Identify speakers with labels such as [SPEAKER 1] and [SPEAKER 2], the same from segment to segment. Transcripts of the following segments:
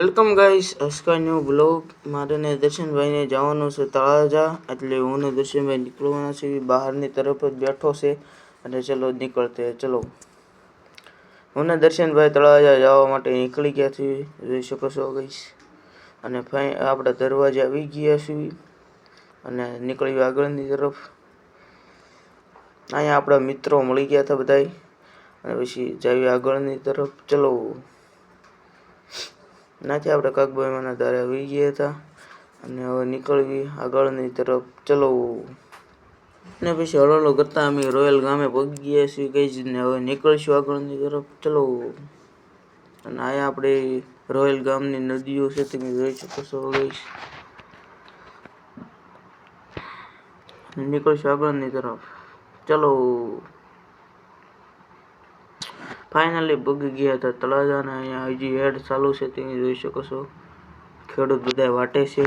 [SPEAKER 1] Welcome guys અસ્કા new blog. મારે ને દર્શનભાઈને જવાનું છે તળાજા, એટલે હું ને દર્શનભાઈ નીકળવાના છે. બહારની તરફ જ બેઠો છે અને ચલો નીકળતે. ચલો, હું ને દર્શનભાઈ તળાજા જવા માટે નીકળી ગયા છીએ, જોઈ શકો છો ગાઈસ. અને આપણા દરવાજે આવી ગયા છીએ અને નીકળ્યું આગળની તરફ. અહીંયા આપણા મિત્રો મળી ગયા હતા બધાય, અને પછી જઈએ આગળની તરફ. ચલો, નાથી આપણે કાકભાઈમાંના દારે આવી ગયા હતા અને હવે નીકળવી આગળની તરફ. ચલો, ને પછી હળો કરતા અમે રોયલ ગામે પહોંચી ગયા છીએ ગઈ ને હવે નીકળીશું આગળની તરફ. ચલો, અને અહીંયા આપણે રોયલ ગામની નદીઓ છે, તમે જોઈ શકો છો ગઈ. નીકળીશું આગળની તરફ. ચલો, ફાઇનલી પગી ગયા હતા તળાજાને. અહીંયા હજી હેડ ચાલુ છે, તમે જોઈ શકો છો. ખેડૂત બધા વાટે છે.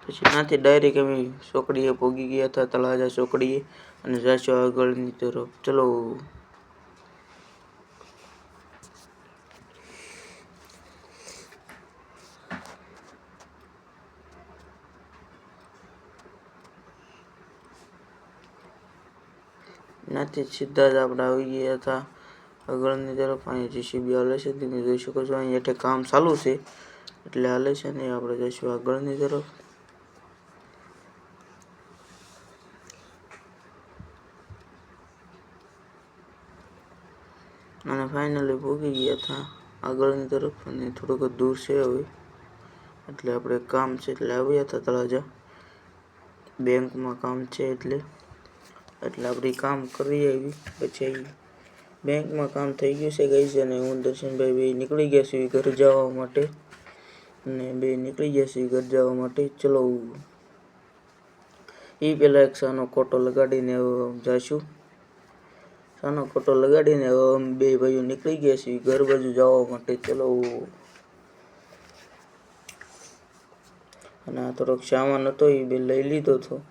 [SPEAKER 1] પછી ત્યાંથી ડાયરેક્ટ અમે ચોકડીએ પહોંચી ગયા હતા, તળાજા ચોકડીએ, અને જાશું આગળની તરફ. ચલો, ત્યાંથી સીધા જ આપણે આવી ગયા હતા આગળની તરફ. અહીંયા જીસીબી હાલે છે, તમે જોઈ શકો છો. અહીંયા હેઠે કામ ચાલુ છે એટલે હાલે છે ને આપણે જઈશું આગળની તરફ. અને ફાઇનલી પહોંચી ગયા હતા આગળની તરફ, અને થોડુંક દૂર છે હવે, એટલે આપણે કામ છે એટલે આવ્યા હતા તળાજા. બેંકમાં કામ છે એટલે આપણે કામ કરી આવી. પછી બેંકમાં કામ થઈ ગયું છે ગઈ છે, અને હું દર્શનભાઈ બે નીકળી ગયા છીએ ઘર જવા માટે. અને બે નીકળી ગયા છીએ ઘર જવા માટે. ચલો, એ પહેલાં એક સાનો કોટો લગાડીને જઈશું. સાનો કોટો લગાડીને હવે બે ભાઈઓ નીકળી ગયા છીએ ઘર બાજુ જવા માટે. ચલો, અને આ થોડોક સામાન હતો એ બે લઈ લીધો હતો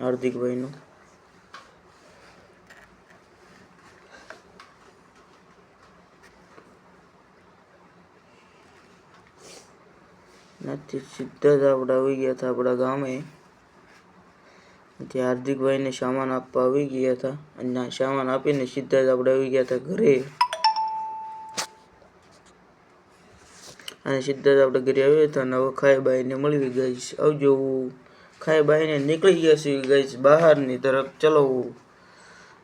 [SPEAKER 1] હાર્દિકભાઈનો. નથી સીધા જ આપણે આવી ગયા હતા આપણા ગામે. ત્યાં હાર્દિકભાઈને સામાન આપવા આવી ગયા હતા, અને સામાન આપીને સીધા જ આપણે આવી ગયા હતા ઘરે. અને સીધા જ આપણે ઘરે આવ્યા હતા, અને હવે ખાઈબાઈને મળી ગઈ. આવજો. ખાઈબાઈને નીકળી ગયા છીએ ગઈ બહારની તરફ. ચલો,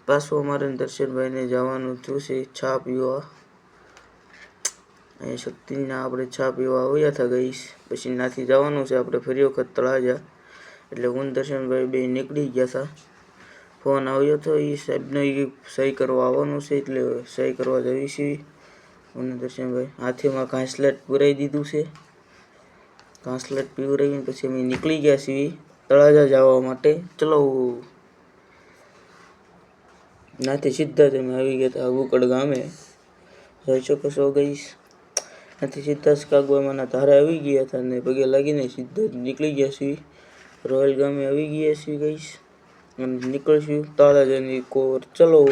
[SPEAKER 1] પાછું અમારે દર્શનભાઈને જવાનું થયું છે ચા પીવા. અહીંયા શક્તિના આપણે ચા પીવા આવ્યા હતા ગઈ. પછી ત્યાંથી જવાનું છે આપણે ફરી વખત તળાજા, એટલે હું દર્શનભાઈ બે નીકળી ગયા હતા. ફોન આવ્યો હતો એ સાહેબને, એ સહી કરવા આવવાનું છે એટલે સહી કરવા જવી છીએ હું દર્શનભાઈ. હાથીમાં ઘાસલેટ પુરાઈ દીધું છે. ઘાસલેટ પીવરાવીને પછી અમે નીકળી ગયા છીએ તળાજા જવા માટે. ચલો, ત્યાંથી સીધા જ અમે આવી ગયા હતા બુકડ ગામે, જોઈ શકો છો ગઈશ. ત્યાંથી સીધા જ કાગવામાંના ધારે આવી ગયા હતા, અને પગે લાગીને સીધા જ નીકળી ગયા છીએ રોયલ ગામે આવી ગયા છીએ ગઈશ. અને નીકળશું તળાજાની કોર. ચલો,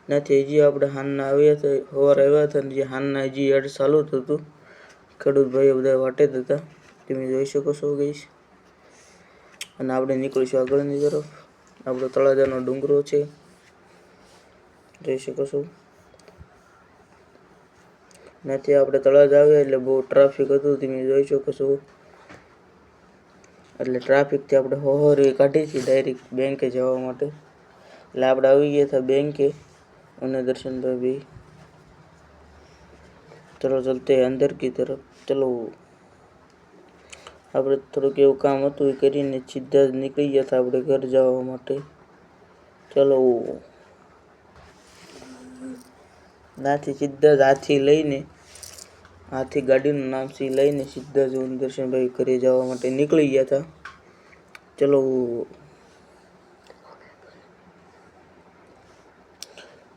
[SPEAKER 1] ત્યાંથી હજી આપણે હાનના આવ્યા હતા, સવારે આવ્યા હતા, અને જે હાનના હજી હેડ ચાલુ જ હતું. ખેડૂત ભાઈઓ બધા વાટે જ હતા, તમે જોઈ શકો છો ગઈશ. અને આપણે નીકળીશું આગળની તરફ. આપણો તળાજાનો ડુંગરો છે, જોઈ શકો છો. ત્યાંથી આપણે તળાજા આવ્યા એટલે બહુ ટ્રાફિક હતું, તમે જોઈ શકો છો. એટલે ટ્રાફિકથી આપણે હોહરી કાઢી હતી ડાયરેક્ટ બેંકે જવા માટે. એટલે આપણે આવી ગયા હતા બેંકે અને દર્શનભાઈ બી. ચલો ચલતે અંદર કી તરફ. ચલો, આપણે થોડુંક એવું કામ હતું એ કરીને સીધા જ નીકળી ગયા હતા આપણે ઘર જવા માટે. ચલો, ત્યાંથી સીધા જ હાથી ગાડીનું નામ છે લઈને સીધા જ હું દર્શનભાઈ ઘરે જવા માટે નીકળી ગયા હતા. ચલો,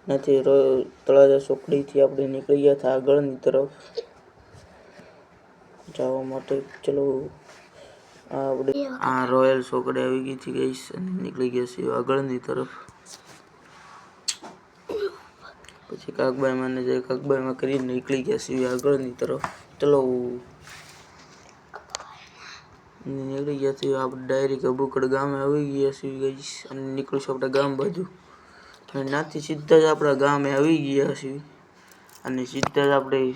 [SPEAKER 1] ત્યાંથી તળાજા ચોકડીથી આપણે નીકળી ગયા હતા આગળની તરફ જવા માટે. ચલો, આપણે આ રોયલ ચોકડી આવી ગઈ હતી ગઈશ અને નીકળી ગયા છીએ આગળની તરફ. પછી કાકબાઈમાં ને જઈ કાકબાઈમાં કરીને નીકળી ગયા છીએ આગળની તરફ. ચલો નીકળી ગયા છીએ આપણે ડાયરેક્ટ અબુકડ ગામે આવી ગયા છીએ ગઈશ અને નીકળીશું આપણે ગામ બાજુ. અને નાથી સીધા જ આપણા ગામે આવી ગયા છીએ અને સીધા જ આપણે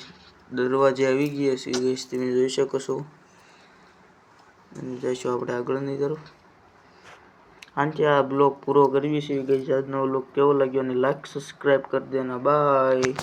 [SPEAKER 1] દરવાજે આવી ગયા છીએ ગઈશ, તમે જોઈ શકો છો. અને જઈશું આપણે આગળની તરફ. આંટી આ બ્લોગ પૂરો કરવી છે ગઈશ. આજનો બ્લોગ કેવો લાગ્યો અને લાઈક સબસ્ક્રાઈબ કરી દેના. બાય.